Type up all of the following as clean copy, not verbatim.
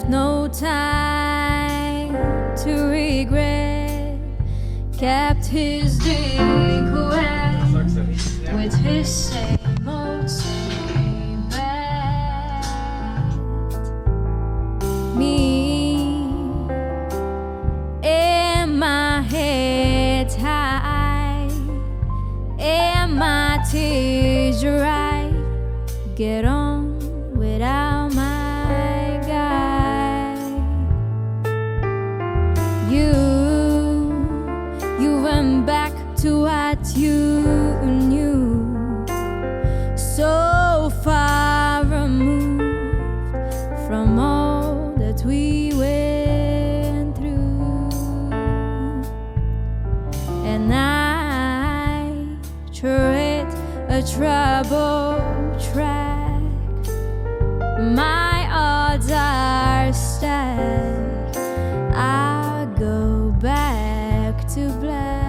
left no time to regret. Kept his dick wet with his same old same bet. Me and my head high and my tears dry. Get on without my guy. You went back to what you knew, so far removed from all that we went through. And I tread a troubled track. My odds are stacked. I'll go back to black.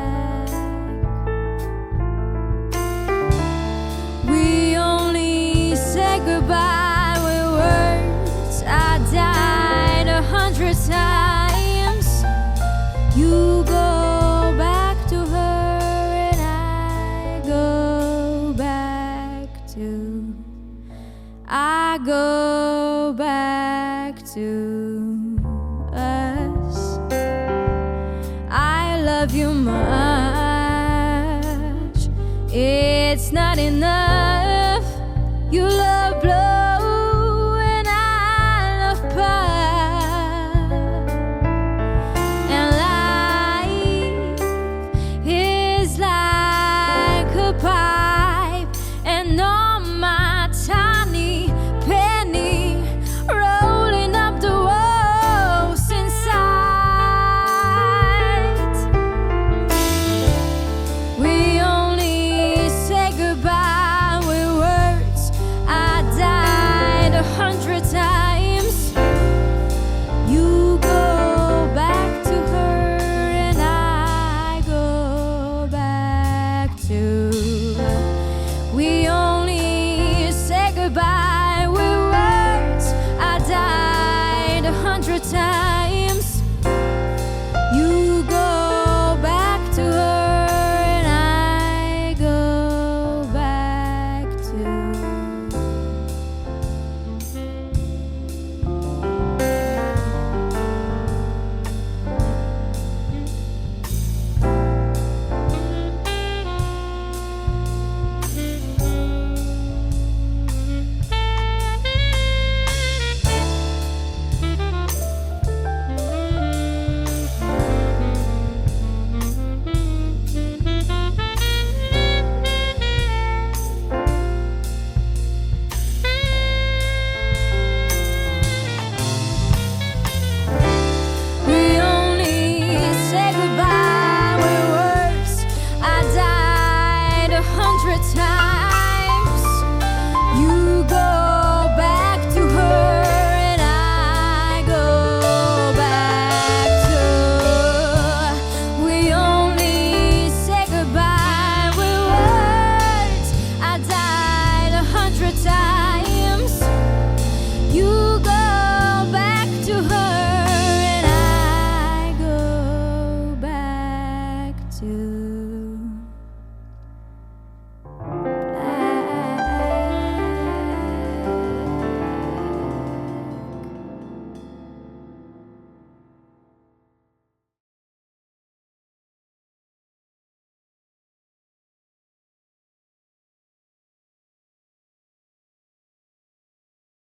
We only say goodbye with words. I died 100 times. You go back to her and I go back to us. I love you much. It's not enough. You love blow and I love pop. And life is like a pipe, and on my tiny penny rolling up the walls inside. We only say goodbye with words. I died 100 times. You go back to her and I go back to. We